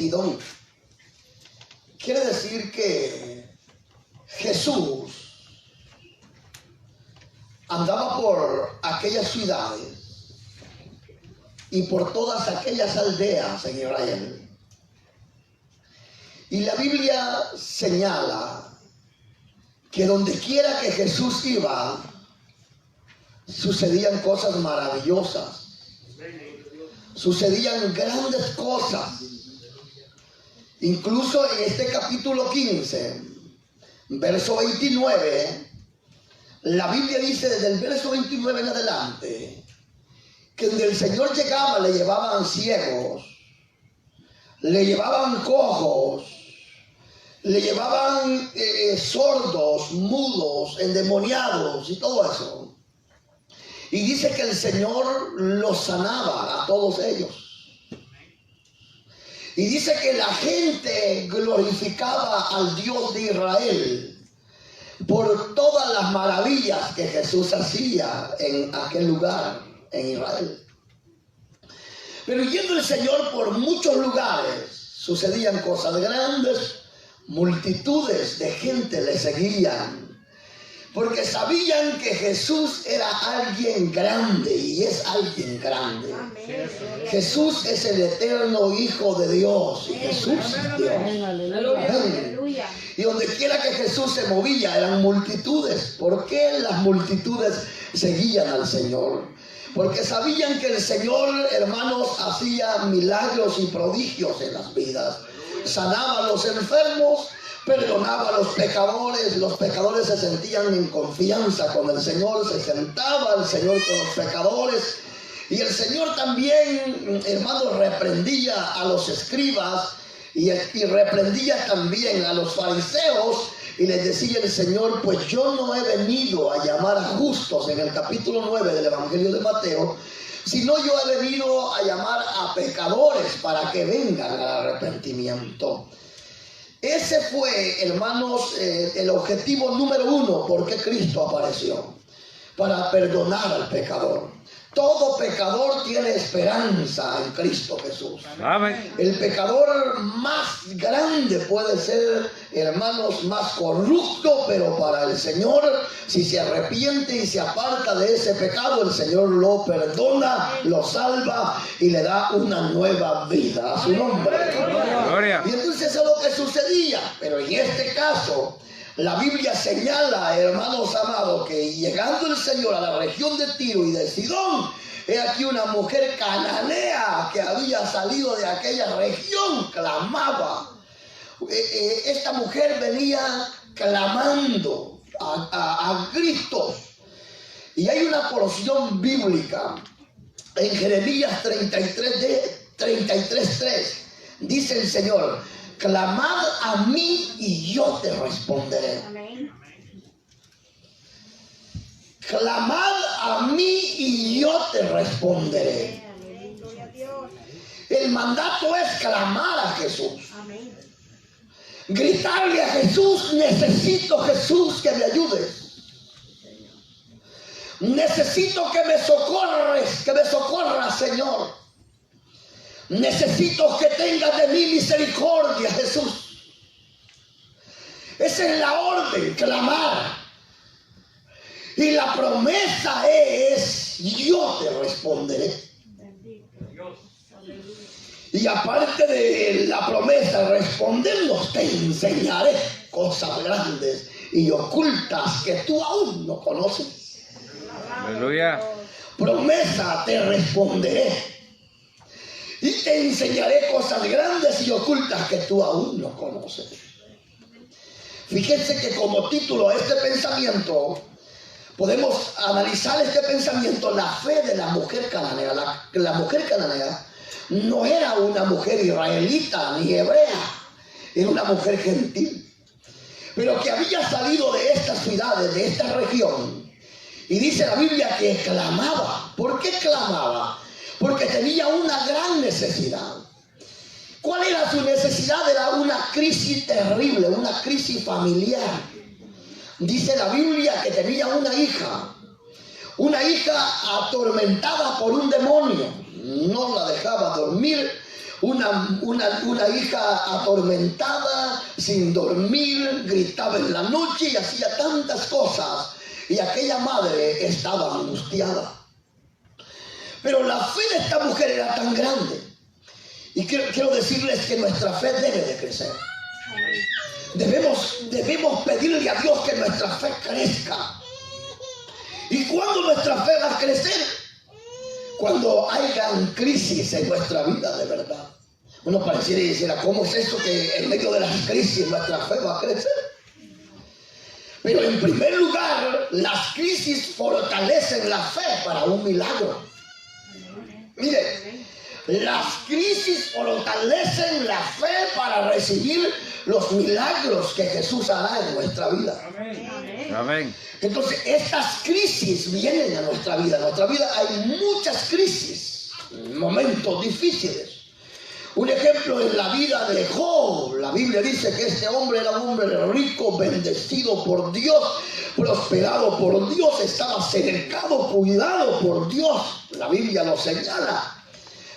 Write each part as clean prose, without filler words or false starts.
Sidón. Quiere decir que Jesús andaba por aquellas ciudades y por todas aquellas aldeas en Israel. Y la Biblia señala que donde quiera que Jesús iba, sucedían cosas maravillosas. Sucedían grandes cosas. Incluso en este capítulo 15, verso 29, la Biblia dice desde el verso 29 en adelante, que donde el Señor llegaba le llevaban ciegos, le llevaban cojos, le llevaban sordos, mudos, endemoniados y todo eso. Y dice que el Señor los sanaba a todos ellos. Y dice que la gente glorificaba al Dios de Israel por todas las maravillas que Jesús hacía en aquel lugar, en Israel. Pero yendo el Señor por muchos lugares, sucedían cosas grandes, multitudes de gente le seguían, porque sabían que Jesús era alguien grande y es alguien grande. Amén. Jesús es el eterno Hijo de Dios y Jesús es Dios. Amén. Y donde quiera que Jesús se movía eran multitudes. ¿Por qué las multitudes seguían al Señor? Porque sabían que el Señor, hermanos, hacía milagros y prodigios en las vidas. Sanaba a los enfermos, perdonaba a los pecadores se sentían en confianza con el Señor, se sentaba el Señor con los pecadores, y el Señor también, hermanos, reprendía a los escribas y reprendía también a los fariseos, y les decía el Señor, pues yo no he venido a llamar a justos, en el capítulo 9 del Evangelio de Mateo, sino yo he venido a llamar a pecadores para que vengan al arrepentimiento. Ese fue, hermanos, el objetivo número uno, porque Cristo apareció, para perdonar al pecador. Todo pecador tiene esperanza en Cristo Jesús. Amén. El pecador más grande puede ser, hermanos, más corrupto, pero para el Señor, si se arrepiente y se aparta de ese pecado, el Señor lo perdona, lo salva y le da una nueva vida a su nombre. Gloria. Y entonces eso es lo que sucedía, pero en este caso la Biblia señala, hermanos amados, que llegando el Señor a la región de Tiro y de Sidón, he aquí una mujer cananea que había salido de aquella región, clamaba. Esta mujer venía clamando a gritos. Y hay una porción bíblica en Jeremías 33:3. Dice el Señor, clamad a mí y yo te responderé. Amén. Clamad a mí y yo te responderé. Amén. El mandato es clamar a Jesús. Amén. Gritarle a Jesús, necesito Jesús que me ayudes. Necesito que me socorras, Señor. Necesito que tengas de mí misericordia, Jesús. Esa es la orden, clamar. Y la promesa es, yo te responderé. Y aparte de la promesa, respondernos, te enseñaré cosas grandes y ocultas que tú aún no conoces. Aleluya. Promesa, te responderé. Y te enseñaré cosas grandes y ocultas que tú aún no conoces. Fíjense que como título a este pensamiento, podemos analizar este pensamiento, la fe de la mujer cananea. La mujer cananea no era una mujer israelita ni hebrea, era una mujer gentil, pero que había salido de estas ciudades, de esta región. Y dice la Biblia que clamaba. ¿Por qué clamaba? Porque tenía una gran necesidad. ¿Cuál era su necesidad? Era una crisis terrible, una crisis familiar. Dice la Biblia que tenía una hija atormentada por un demonio. No la dejaba dormir una hija atormentada, sin dormir, gritaba en la noche y hacía tantas cosas. Y aquella madre estaba angustiada. Pero la fe de esta mujer era tan grande. Y quiero decirles que nuestra fe debe de crecer. Debemos pedirle a Dios que nuestra fe crezca. ¿Y cuándo nuestra fe va a crecer? Cuando hayan crisis en nuestra vida de verdad. Uno pareciera decir, ¿cómo es eso que en medio de las crisis nuestra fe va a crecer? Pero en primer lugar, las crisis fortalecen la fe para un milagro. Mire, las crisis fortalecen la fe para recibir los milagros que Jesús hará en nuestra vida. Amén. Amén. Entonces, estas crisis vienen a nuestra vida. En nuestra vida hay muchas crisis, momentos difíciles. Un ejemplo en la vida de Job. La Biblia dice que este hombre era un hombre rico, bendecido por Dios, prosperado por Dios, estaba cercado, cuidado por Dios. La Biblia lo señala.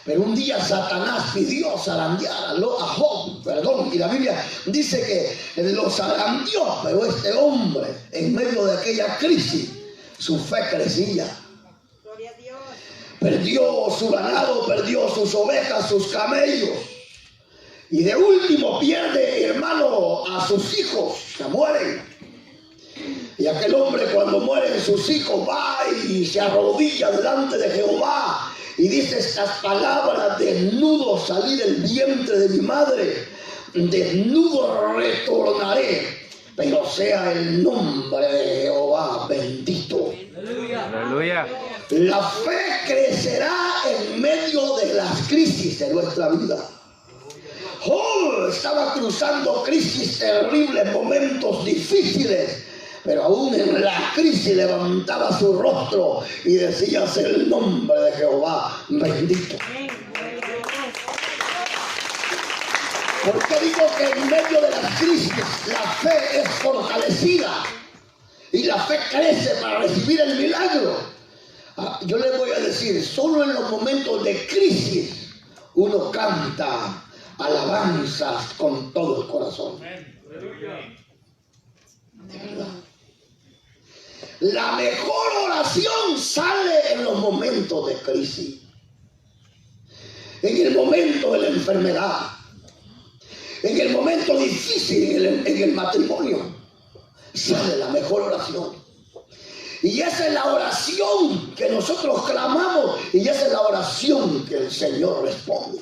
Pero un día Satanás pidió zarandear a Job, y la Biblia dice que lo zarandeó, pero este hombre, en medio de aquella crisis, su fe crecía. Gloria a Dios. Perdió su ganado, perdió sus ovejas, sus camellos. Y de último pierde, hermano, a sus hijos, que mueren. Y aquel hombre, cuando mueren sus hijos, va y se arrodilla delante de Jehová y dice estas palabras: desnudo salí del vientre de mi madre, desnudo retornaré, pero sea el nombre de Jehová bendito. Aleluya. La fe crecerá en medio de las crisis de nuestra vida. Job estaba cruzando crisis terribles, momentos difíciles, pero aún en la crisis levantaba su rostro y decía: sea el nombre de Jehová bendito. ¿Por qué digo que en medio de las crisis la fe es fortalecida y la fe crece para recibir el milagro? Yo les voy a decir, solo en los momentos de crisis uno canta alabanzas con todo el corazón. De verdad. La mejor oración sale en los momentos de crisis, en el momento de la enfermedad, en el momento difícil, en el matrimonio, sale la mejor oración. Y esa es la oración que nosotros clamamos, y esa es la oración que el Señor responde.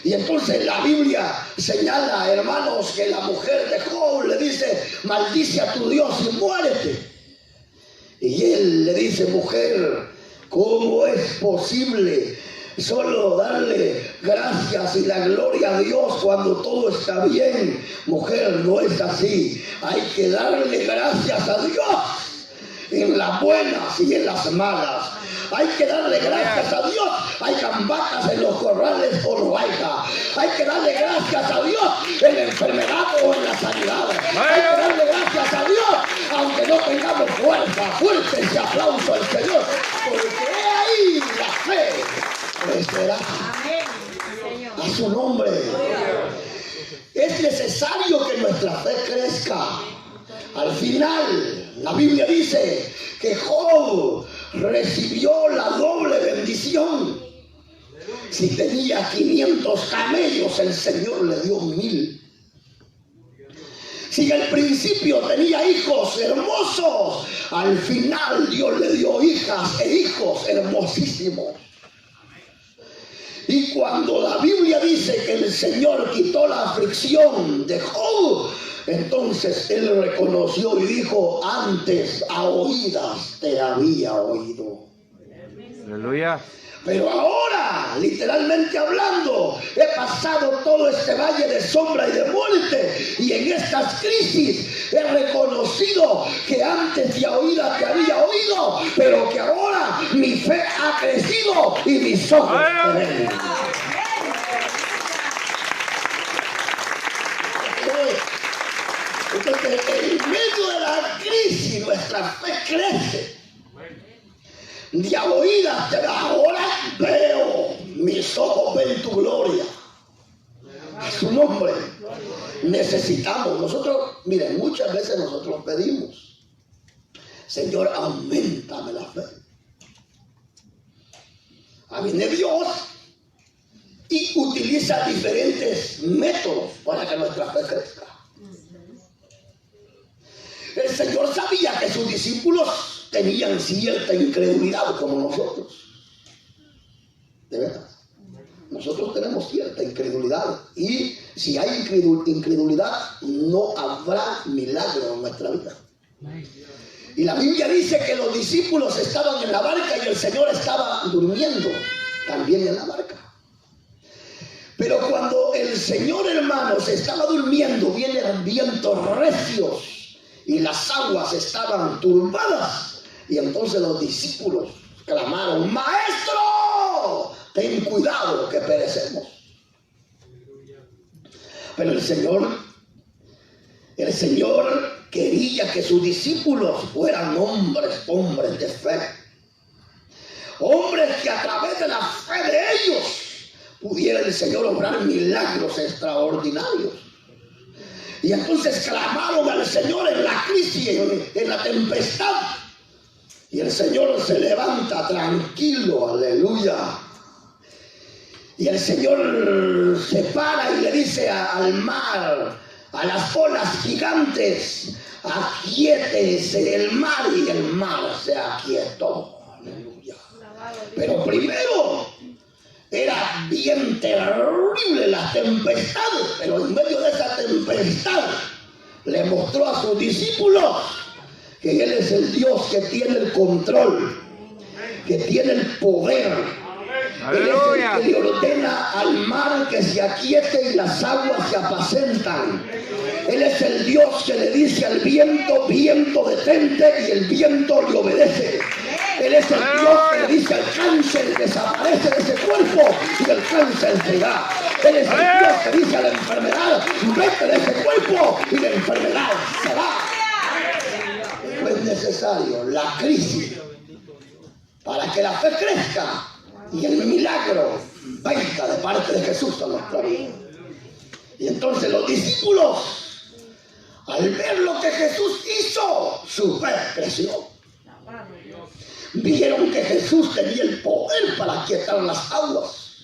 Y entonces la Biblia señala, hermanos, que la mujer de Job le dice: maldice a tu Dios y muérete. Y él le dice: mujer, ¿cómo es posible solo darle gracias y la gloria a Dios cuando todo está bien? Mujer, no es así. Hay que darle gracias a Dios en las buenas y en las malas. Hay que darle gracias a Dios. Hay vacas en los corrales o no haya. Hay que darle gracias a Dios en la enfermedad o en la sanidad. Hay que darle gracias a Dios aunque no tengamos fuerza. Fuerte ese aplauso al Señor, porque ahí la fe crecerá. A su nombre. Es necesario que nuestra fe crezca. Al final, la Biblia dice que Job recibió la doble bendición. Si tenía 500 camellos, el Señor le dio 1000. Si al principio tenía hijos hermosos, al final Dios le dio hijas e hijos hermosísimos. Y cuando la Biblia dice que el Señor quitó la aflicción de Job, entonces él reconoció y dijo: antes a oídas te había oído. Aleluya. Pero ahora, literalmente hablando, he pasado todo este valle de sombra y de muerte, y en estas crisis he reconocido que antes de oídas te había oído, pero que ahora mi fe ha crecido y mis ojos te ven. Entonces, en medio de la crisis, nuestra fe crece. De oídas, ahora veo, Mis ojos ven tu gloria. A su nombre. Necesitamos. Nosotros, miren, muchas veces nosotros pedimos: Señor, auméntame la fe. Viene Dios y utiliza diferentes métodos para que nuestra fe crezca. El Señor sabía que sus discípulos tenían cierta incredulidad como nosotros. De verdad. Nosotros tenemos cierta incredulidad. Y si hay incredulidad, no habrá milagro en nuestra vida. Y la Biblia dice que los discípulos estaban en la barca y el Señor estaba durmiendo también en la barca. Pero cuando el Señor, hermanos, estaba durmiendo, vienen vientos recios y las aguas estaban turbadas. Y entonces los discípulos clamaron: ¡Maestro! Ten cuidado que perecemos. Pero el Señor quería que sus discípulos fueran hombres de fe. Hombres que a través de la fe de ellos pudiera el Señor obrar milagros extraordinarios. Y entonces clamaron al Señor en la crisis, en la tempestad. Y el Señor se levanta tranquilo, aleluya. Y el Señor se para y le dice al mar, a las olas gigantes: aquíétese el mar, y el mar se aquietó. Aleluya. Pero primero era bien terrible la tempestad, pero en medio de esa tempestad le mostró a sus discípulos que Él es el Dios que tiene el control, que tiene el poder. ¡Aleluya! Él es el que le ordena al mar que se aquiete y las aguas se apacentan. Él es el Dios que le dice al viento: viento, detente, y el viento le obedece. Él es el Dios que le dice al cáncer: desaparece de ese cuerpo, y el cáncer se va. Él es el Dios que dice a la enfermedad: vete de ese cuerpo, y la enfermedad se va. No es necesario la crisis para que la fe crezca y el milagro venga de parte de Jesús a nuestra vida. Y entonces los discípulos, al ver lo que Jesús hizo, su fe creció. Vieron que Jesús tenía el poder para aquietar las aguas.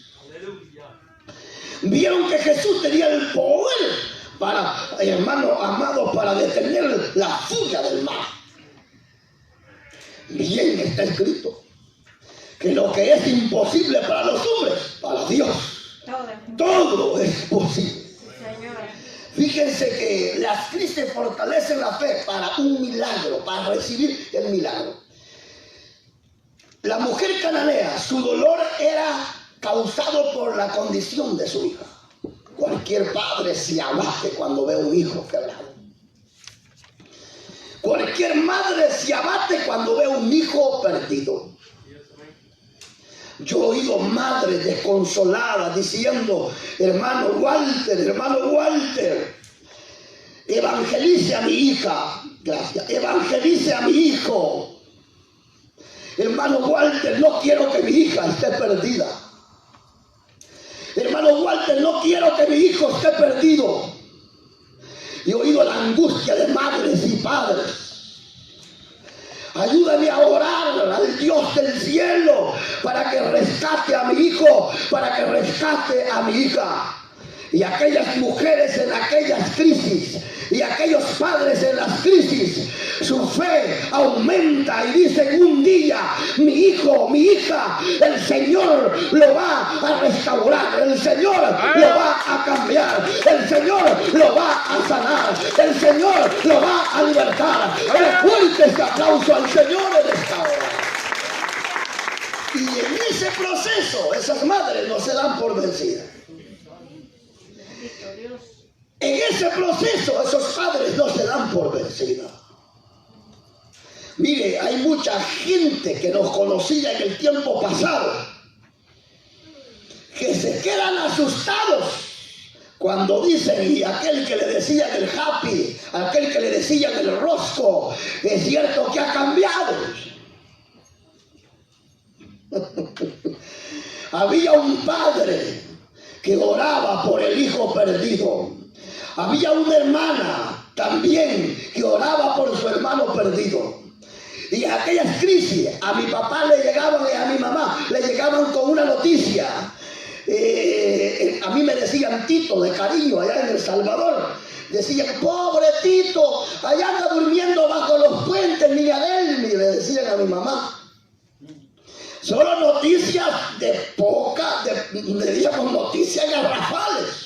Vieron que Jesús tenía el poder para, hermano amado, para detener la furia del mar. Bien está escrito que lo que es imposible para los hombres, para Dios, todo es posible. Fíjense que las crisis fortalecen la fe para un milagro, para recibir el milagro. La mujer cananea, su dolor era causado por la condición de su hija. Cualquier padre se abate cuando ve un hijo quebrado. Cualquier madre se abate cuando ve un hijo perdido. Yo he oído madres desconsoladas diciendo: hermano Walter, evangelice a mi hija. Gracias. Evangelice a mi hijo. Hermano Walter, no quiero que mi hija esté perdida. Hermano Walter, no quiero que mi hijo esté perdido. Y he oído la angustia de madres y padres. Ayúdame a orar al Dios del cielo para que rescate a mi hijo, para que rescate a mi hija. Y aquellas mujeres en aquellas crisis, y aquellos padres en las crisis, su fe aumenta y dicen: un día mi hijo, mi hija, el Señor lo va a restaurar, el Señor lo va a cambiar, el Señor lo va a sanar, el Señor lo va a libertar. ¡Qué fuerte este aplauso al Señor en esta hora! Y en ese proceso, esas madres no se dan por vencidas. En ese proceso, esos padres no se dan por vencidos. Mire, hay mucha gente que nos conocía en el tiempo pasado que se quedan asustados cuando dicen: y aquel que le decían el happy, aquel que le decían el rosco, es cierto que ha cambiado. había un padre que oraba por el hijo perdido. Había una hermana también que oraba por su hermano perdido. Y en aquellas crisis a mi papá le llegaban y a mi mamá le llegaban con una noticia. A mí me decían Tito de cariño allá en El Salvador. Decían, pobre Tito, allá anda durmiendo bajo los puentes, ni a él, ni le decían a mi mamá. Solo noticias de poca, diríamos noticias garrafales.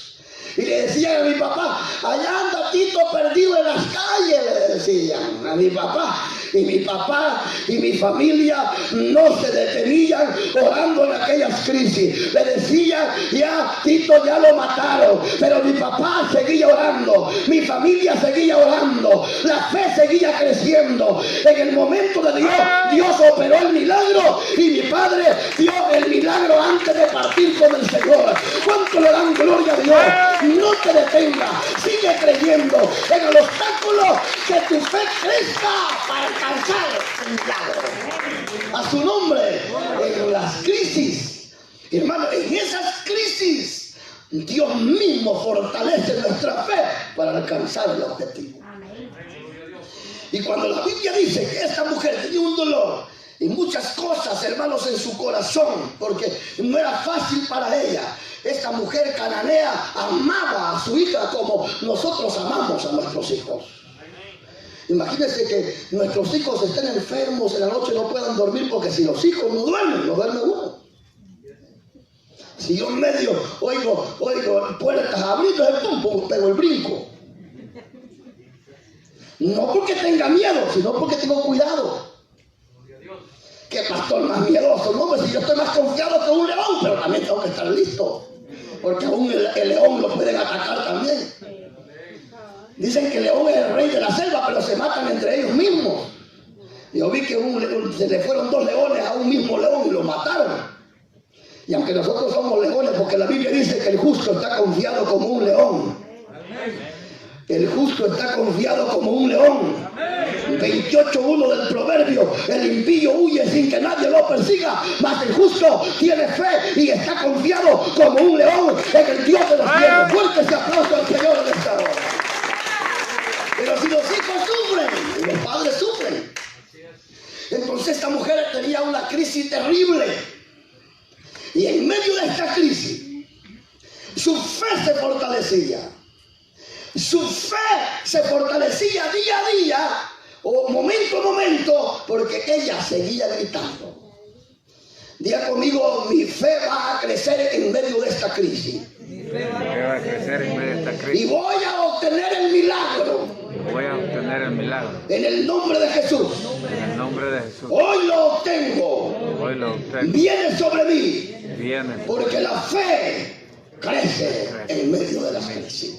Y le decían a mi papá, allá anda Tito perdido en las calles, le decían a mi papá. Y mi papá y mi familia no se detenían orando en aquellas crisis. Le decían, ya Tito ya lo mataron, pero mi papá seguía orando, mi familia seguía orando, la fe seguía creciendo. En el momento de Dios, Dios operó el milagro y mi padre dio el milagro antes de partir con el Señor. ¿Cuánto le dan gloria a Dios? No te detengas, sigue creyendo en el obstáculo, que tu fe crezca para alcanzar el milagro. A su nombre, en las crisis, hermano, en esas crisis, Dios mismo fortalece nuestra fe para alcanzar el objetivo. Y cuando la Biblia dice que esta mujer tenía un dolor y muchas cosas, hermanos, en su corazón, porque no era fácil para ella. Esta mujer cananea amaba a su hija como nosotros amamos a nuestros hijos. Imagínense que nuestros hijos estén enfermos en la noche y no puedan dormir, porque si los hijos no duermen, no duerme uno. Si yo en medio oigo puertas abridas, pum, pego el brinco. No porque tenga miedo, sino porque tengo cuidado. ¿Qué pastor más miedoso? No, pues si yo estoy más confiado que un león, pero también tengo que estar listo, porque aún el león lo pueden atacar también. Dicen que el león es el rey de la selva, pero se matan entre ellos mismos. Yo vi que se le fueron 2 leones a un mismo león y lo mataron. Y aunque nosotros somos leones, porque la Biblia dice que el justo está confiado como un león. El justo está confiado como un león. 28:1 del proverbio: el impío huye sin que nadie lo persiga, mas el justo tiene fe y está confiado como un león en el Dios de los cielos. Fuerte ese aplauso al Señor en esta hora. Pero si los hijos sufren, y los padres sufren, entonces esta mujer tenía una crisis terrible. Y en medio de esta crisis, su fe se fortalecía. Su fe se fortalecía día a día, o momento a momento, porque ella seguía gritando. Diga conmigo, mi fe va a crecer en medio de esta crisis. Mi fe va a crecer en medio de esta crisis. Y voy a obtener el milagro. Voy a obtener el milagro. En el nombre de Jesús. En el nombre de Jesús. Hoy lo obtengo. Hoy lo obtengo. Viene sobre mí. Viene. Porque la fe crece en medio de las crisis.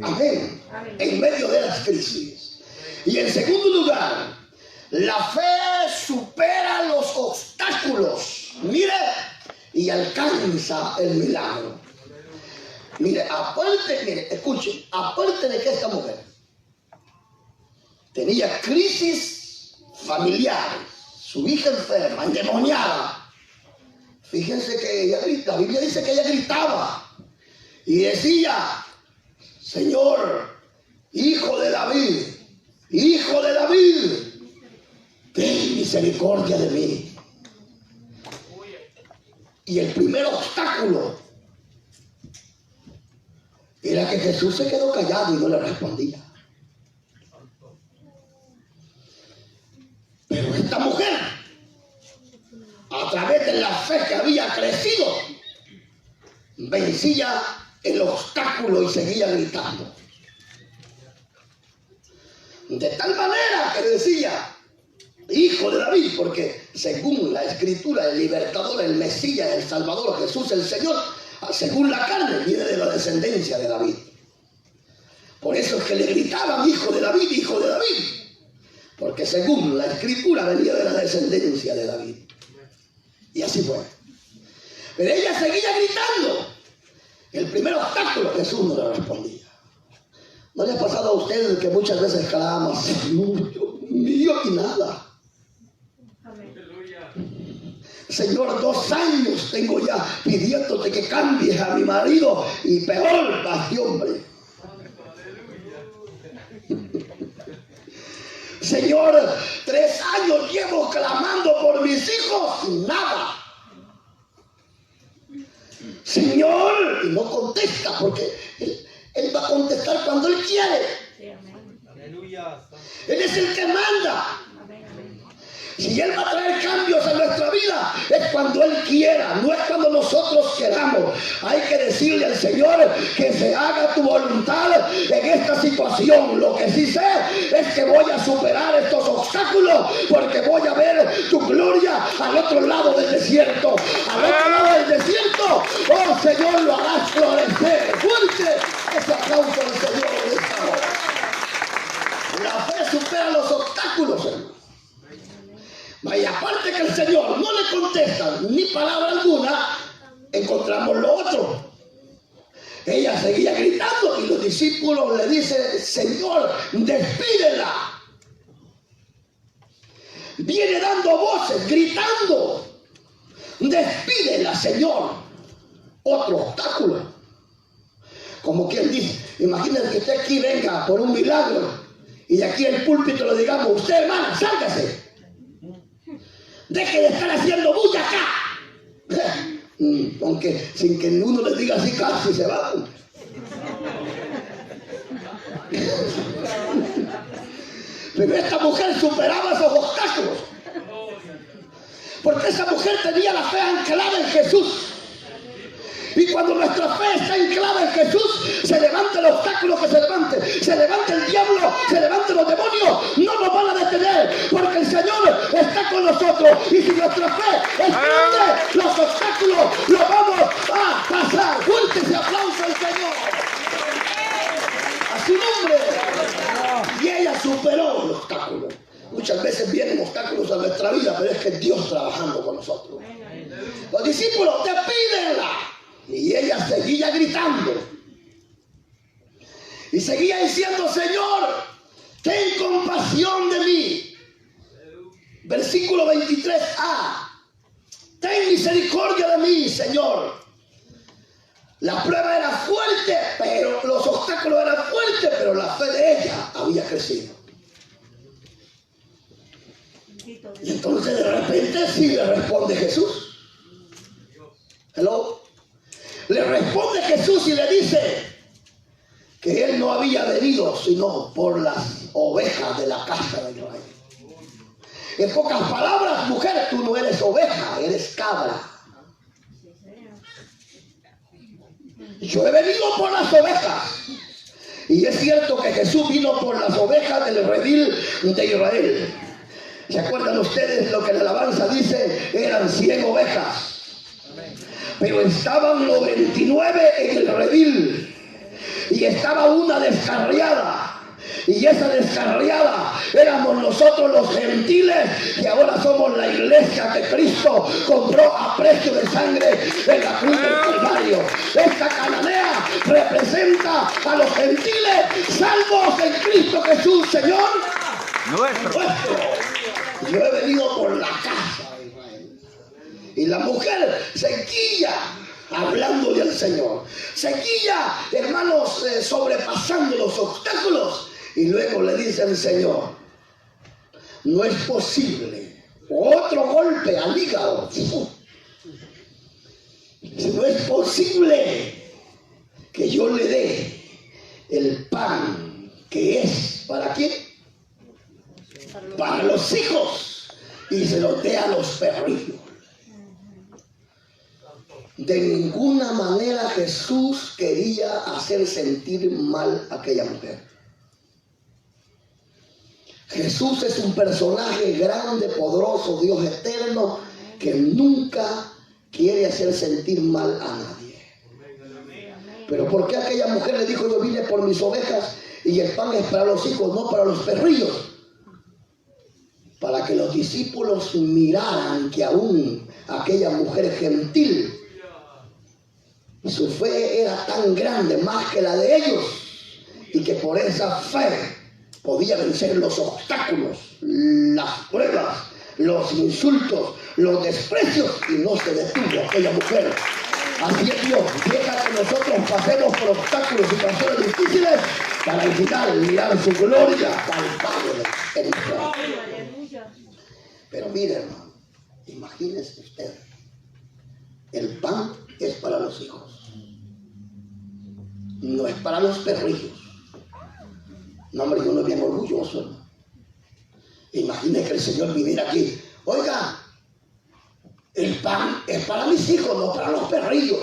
Amén. En medio de las crisis. Y en segundo lugar, la fe supera los obstáculos. Mire, y alcanza el milagro. Mire, escuchen, aparte de que esta mujer tenía crisis familiares, su hija enferma, endemoniada. Fíjense que ella grita, la Biblia dice que ella gritaba y decía: Señor, hijo de David, ten misericordia de mí. Y el primer obstáculo era que Jesús se quedó callado y no le respondía. Pero esta mujer, a través de la fe que había crecido, vencía el obstáculo y seguía gritando. De tal manera que decía: hijo de David, porque según la escritura, el libertador, el Mesías, el Salvador, Jesús el Señor, según la carne, viene de la descendencia de David. Por eso es que le gritaban: hijo de David, hijo de David, porque según la escritura venía de la descendencia de David. Y así fue. Pero ella seguía gritando. El primer obstáculo, Jesús no le respondía. ¿No le ha pasado a usted que muchas veces clama: Señor, Dios mío, y nada? Señor, 2 años tengo ya pidiéndote que cambies a mi marido y peor a este hombre. Señor, 3 años llevo clamando por mis hijos y nada. Señor, y no contesta porque él va a contestar cuando Él quiere. Él es el que manda. Si Él va a traer cambios a nuestra vida, es cuando Él quiera, no es cuando nosotros queramos. Hay que decirle al Señor que se haga tu voluntad en esta situación. Lo que sí sé es que voy a superar estos obstáculos porque voy a ver tu gloria al otro lado del desierto. Al otro lado del desierto, oh Señor, lo harás florecer. Fuerte ese aplauso al Señor en esta hora. La fe supera los obstáculos, hermano. Y aparte que el Señor no le contesta ni palabra alguna, encontramos lo otro. Ella seguía gritando y los discípulos le dicen: Señor, despídela. Viene dando voces, gritando: despídela, Señor. Otro obstáculo. Como quien dice, imagínense que usted aquí venga por un milagro y de aquí el púlpito le digamos: usted, hermana, sálgase. Deje de estar haciendo bulla acá. Aunque sin que uno le diga así, casi se va. Pero esta mujer superaba esos obstáculos. Porque esa mujer tenía la fe anclada en Jesús. Y cuando nuestra fe está anclada en Jesús, se levanta el obstáculo que se levante, se levanta el diablo, se levantan los demonios, no nos van a detener, porque el Señor está con nosotros. Y si nuestra fe es grande, los obstáculos los vamos a pasar. Fuerte ese aplauso al Señor. A su nombre. Y ella superó el obstáculo. Muchas veces vienen obstáculos a nuestra vida, pero es que Dios trabajando con nosotros. Los discípulos, despídenla. Y ella seguía gritando. Y seguía diciendo: Señor, ten compasión de mí. Versículo 23a. Ten misericordia de mí, Señor. La prueba era fuerte, pero los obstáculos eran fuertes, pero la fe de ella había crecido. Y entonces de repente sí le responde Jesús. Hello. Le responde Jesús y le dice que Él no había venido sino por las ovejas de la casa de Israel. En pocas palabras, mujer, tú no eres oveja, eres cabra. Yo he venido por las ovejas. Y es cierto que Jesús vino por las ovejas del redil de Israel. ¿Se acuerdan ustedes lo que la alabanza dice? Eran 100 ovejas. Pero estaban 99 en el redil. Y estaba una descarriada. Y esa descarriada éramos nosotros los gentiles, que ahora somos la iglesia que Cristo compró a precio de sangre en la cruz del Calvario. Esta cananea representa a los gentiles salvos en Cristo Jesús, Señor nuestro. Yo he venido por la casa de Israel. Y la mujer seguía hablándole al Señor. Seguía, hermanos, sobrepasando los obstáculos. Y luego le dice al Señor: no es posible. Otro golpe al hígado. No es posible que yo le dé el pan que es, ¿para quién? Para los hijos, y se los dé a los perrillos. De ninguna manera Jesús quería hacer sentir mal a aquella mujer. Jesús es un personaje grande, poderoso, Dios eterno, que nunca quiere hacer sentir mal a nadie. Pero ¿por qué aquella mujer le dijo: yo vine por mis ovejas y el pan es para los hijos, no para los perrillos? Para que los discípulos miraran que aún aquella mujer gentil, su fe era tan grande, más que la de ellos, y que por esa fe podía vencer los obstáculos, las pruebas, los insultos, los desprecios y no se detuvo aquella mujer. Así es Dios, deja que nosotros pasemos por obstáculos y situaciones difíciles para al final mirar su gloria palpable en Israel. Pero mire, hermano, imagínese usted, el pan es para los hijos, no es para los perrillos. No, hombre, yo no es bien orgulloso, hermano. Imagine que el Señor viniera aquí, oiga, el pan es para mis hijos, no para los perrillos.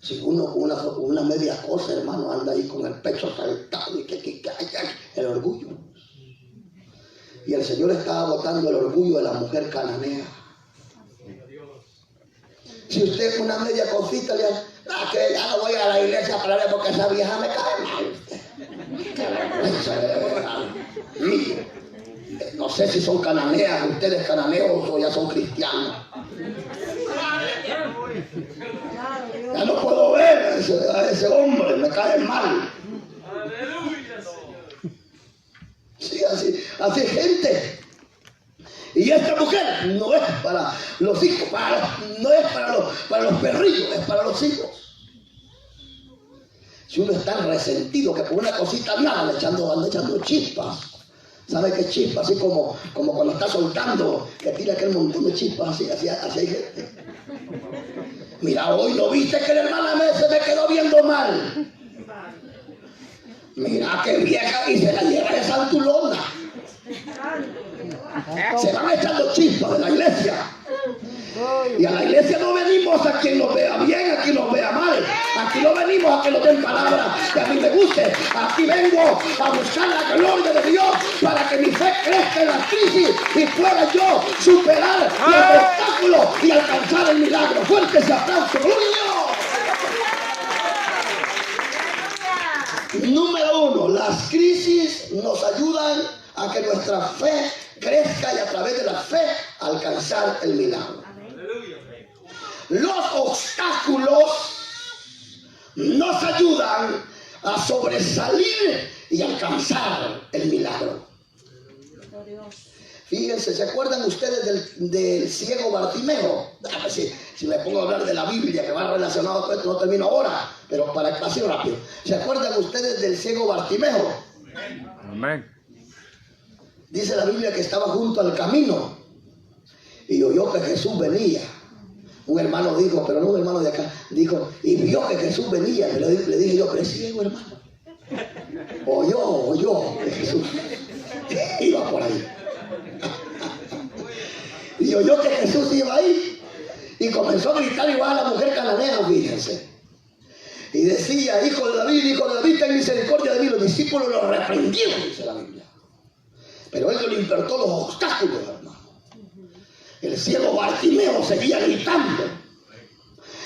Si uno una media cosa, hermano, anda ahí con el pecho saltado y el orgullo. Y el Señor estaba botando el orgullo de la mujer cananea. Si usted una media cosita le hace, que ya no voy a la iglesia para ver porque esa vieja me cae mal. No sé si son cananeas, ustedes cananeos o ya son cristianos. Ya no puedo ver a ese hombre, me cae mal. Sí, así gente. Y esta mujer no es para los hijos, no es para los perrillos, es para los hijos. Si uno es tan resentido que por una cosita nada anda echando chispas. ¿Sabe qué chispa? Así como cuando está soltando, que tira aquel montón de chispas, así hay gente. Mira, hoy lo viste que la hermana se me quedó viendo mal. Mira qué vieja, y se la lleva de santulona. Se van echando chispas de la iglesia. Y a la iglesia no venimos a quien nos vea bien, a quien nos vea mal. Aquí no venimos a que nos den palabras que a mí me guste. Aquí vengo a buscar la gloria de Dios para que mi fe crezca en la crisis y pueda yo superar los obstáculos y alcanzar el milagro. Fuerte ese aplauso, gloria a Dios. Número 1, las crisis nos ayudan a que nuestra fe crezca y a través de la fe alcanzar el milagro. Los obstáculos nos ayudan a sobresalir y alcanzar el milagro. Fíjense, ¿se acuerdan ustedes del ciego Bartimeo? Si me pongo a hablar de la Biblia, que va relacionado con esto, no termino ahora, pero para así rápido. ¿Se acuerdan ustedes del ciego Bartimeo? Amén. Dice la Biblia que estaba junto al camino y oyó que Jesús venía. Un hermano dijo, pero no un hermano de acá, dijo, y vio que Jesús venía. Le dije yo, pero es ciego, hermano. Oyó que Jesús iba por ahí. Y oyó que Jesús iba ahí y comenzó a gritar igual a la mujer cananea, fíjense. Y decía, hijo de David, ten misericordia de mí. Los discípulos lo reprendieron, dice la Biblia. Pero él no le importó los obstáculos, hermano. El ciego Bartimeo seguía gritando,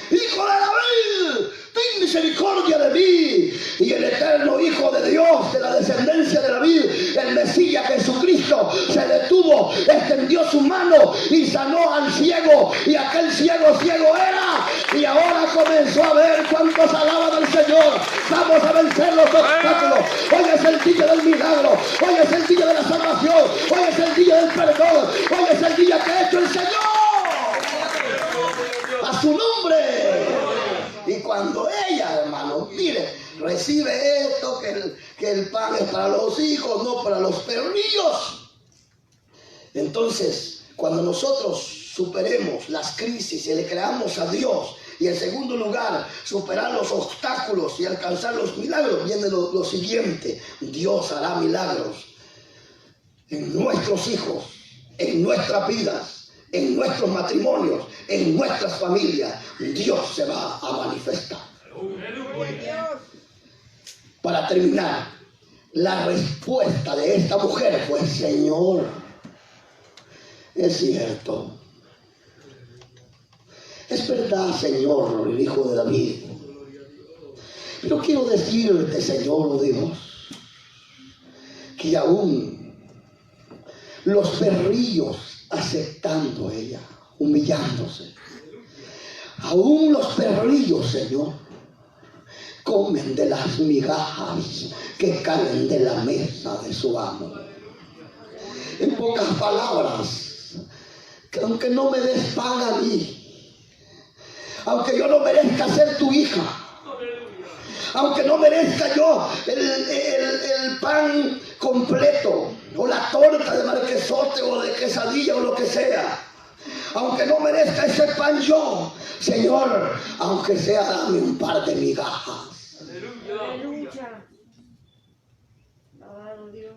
hijo de David, ten misericordia de mí. Y el eterno Hijo de Dios, de la descendencia de David, el Mesías Jesucristo, se detuvo, extendió su mano y sanó al ciego. Y aquel ciego era. Y ahora comenzó a ver cuántos alaban al Señor. Vamos a vencer los obstáculos. Hoy es el día del milagro. Hoy es el día de la salvación. Hoy es el día del perdón. Hoy es el día que ha hecho el Señor. A su nombre. Y cuando ella, hermano, mire, recibe esto, que el pan es para los hijos, no para los perrillos. Entonces, cuando nosotros superemos las crisis y le creamos a Dios, y en segundo lugar, superar los obstáculos y alcanzar los milagros, viene lo siguiente: Dios hará milagros en nuestros hijos, en nuestras vidas, en nuestros matrimonios, en nuestras familias. Dios se va a manifestar. Para terminar, la respuesta de esta mujer fue: Señor, es cierto. Es verdad, Señor, el Hijo de David. Pero quiero decirte, Señor Dios, que aún los perrillos, aceptando ella, humillándose, aún los perrillos, Señor, comen de las migajas que caen de la mesa de su amo. En pocas palabras, que aunque no me des pan a mí, aunque yo no merezca ser tu hija, aunque no merezca yo el pan completo, o la torta de marquesote, o de quesadilla, o lo que sea, aunque no merezca ese pan yo, Señor, aunque sea dame un par de migajas. Aleluya. Alabado Dios.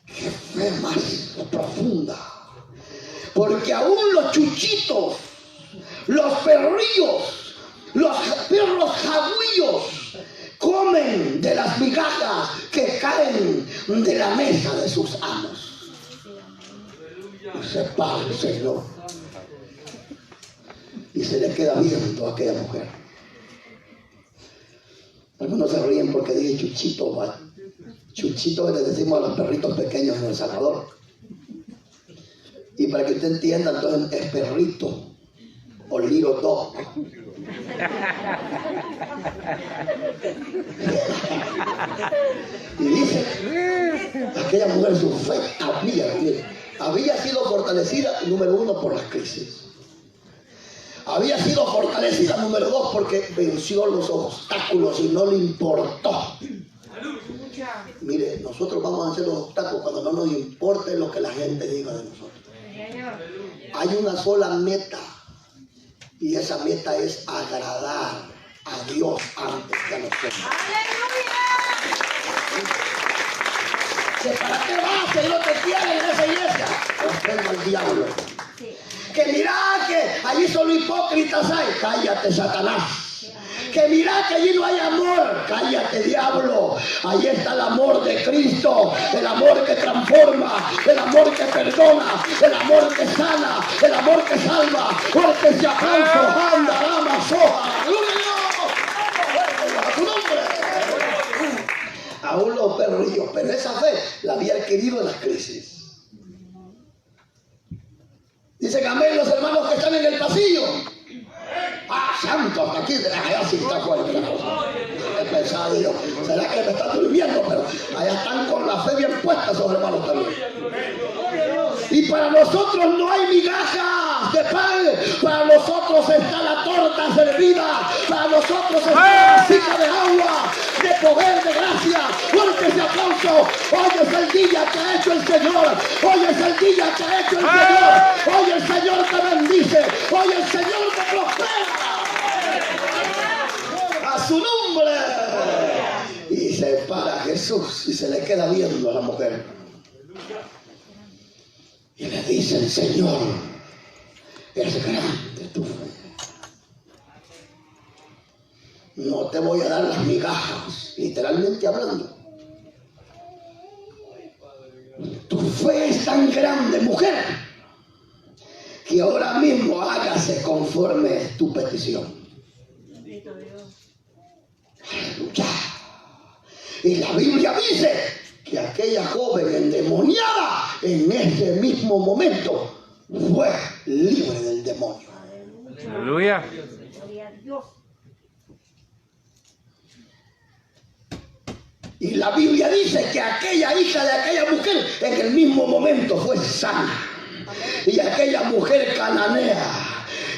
Qué fe más profunda. Porque aún los chuchitos, los perrillos, los perros jagüillos comen de las migajas que caen de la mesa de sus amos. Se para el Señor y se le queda viendo a aquella mujer. Algunos se ríen porque dije chuchito, ¿vale? Chuchito le decimos a los perritos pequeños en El Salvador. Y para que usted entienda, entonces es perrito o little dog. Y dice, aquella mujer, su fe había sido fortalecida, número uno, por las crisis. Había sido fortalecida, número dos, porque venció los obstáculos y no le importó. Mire, nosotros vamos a hacer los obstáculos cuando no nos importe lo que la gente diga de nosotros. Hay una sola meta, y esa meta es agradar a Dios antes que a nosotros. ¿Que para qué vas, que no te quieren en esa iglesia? Ofrenda al diablo. Que mira que allí solo hipócritas hay. Cállate, Satanás. Que mira que allí no hay amor. Cállate, diablo. Ahí está el amor de Cristo, el amor que transforma, el amor que perdona, el amor que sana, el amor que salva. Porque se aplauso, anda, dama, soja. A tu nombre. Aún los perrillos, pero esa fe la había adquirido en las crisis. Dicen amén los hermanos que están en el pasillo. Ah, santo, hasta aquí, allá sí está fuerte la cosa. He pensado yo, será que me están durmiendo, pero allá están con la fe bien puesta esos hermanos también. Y para nosotros no hay migajas de pan, para nosotros está la torta servida, para nosotros está la vasija de agua, de poder, de gracia. Fuerte ese aplauso. Hoy es el día que ha hecho el Señor, hoy es el día que ha hecho el Señor, hoy el Señor te bendice, hoy el Señor te prospera. A su nombre. Y se para Jesús y se le queda viendo a la mujer. Y le dicen, Señor, es grande tu fe. No te voy a dar las migajas, literalmente hablando. Tu fe es tan grande, mujer, que ahora mismo hágase conforme tu petición. Aleluya. Y la Biblia dice que aquella joven endemoniada en ese mismo momento fue libre del demonio. Aleluya. Y la Biblia dice que aquella hija de aquella mujer en el mismo momento fue sana. Y aquella mujer cananea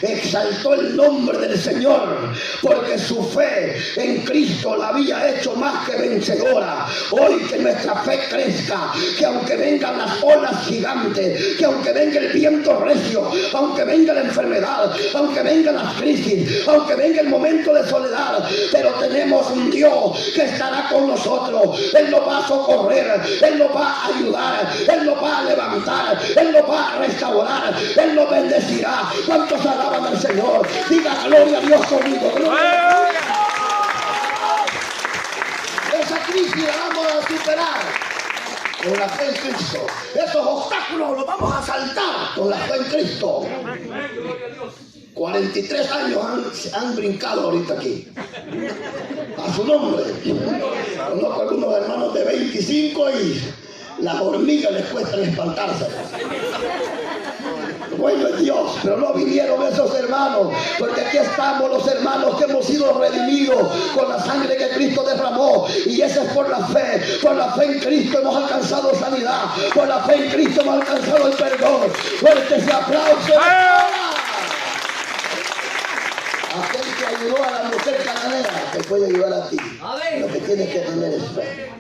exaltó el nombre del Señor, porque su fe en Cristo la había hecho más que vencedora. Hoy que nuestra fe crezca, que aunque vengan las olas gigantes, que aunque venga el viento recio, aunque venga la enfermedad, aunque vengan las crisis, aunque venga el momento de soledad, pero tenemos un Dios que estará con nosotros. Él nos va a socorrer, Él nos va a ayudar, Él nos va a levantar, Él nos va a restaurar, Él nos bendecirá. ¿Cuántos alaban al Señor? Diga gloria a Dios conmigo. Gloria. Esa crisis la vamos a superar con la fe en Cristo. Esos obstáculos los vamos a saltar con la fe en Cristo. 43 años han brincado ahorita aquí. A su nombre. Conozco algunos hermanos de 25 y las hormigas les cuestan espantarse. Bueno es Dios, pero no vinieron esos hermanos, porque aquí estamos los hermanos que hemos sido redimidos. pagado con la sangre que Cristo derramó. Y ese es por la fe. Por la fe en Cristo hemos alcanzado sanidad. Por la fe en Cristo hemos alcanzado el perdón. Fuerte ese aplauso. Aquel que ayudó a la mujer cananea te puede ayudar a ti. Lo que tienes que tener es fe.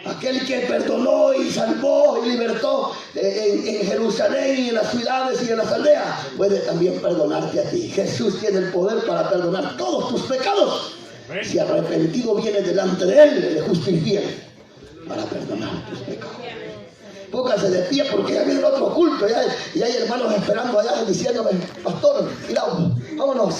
Aquel que perdonó y salvó y libertó en Jerusalén y en las ciudades y en las aldeas puede también perdonarte a ti. Jesús tiene el poder para perdonar todos tus pecados. Si arrepentido vienes delante de Él, Él es justo y fiel para perdonar tus pecados. Póngase de pie porque ya viene otro culto y hay hermanos esperando allá diciéndome, pastor, cuidado, vámonos.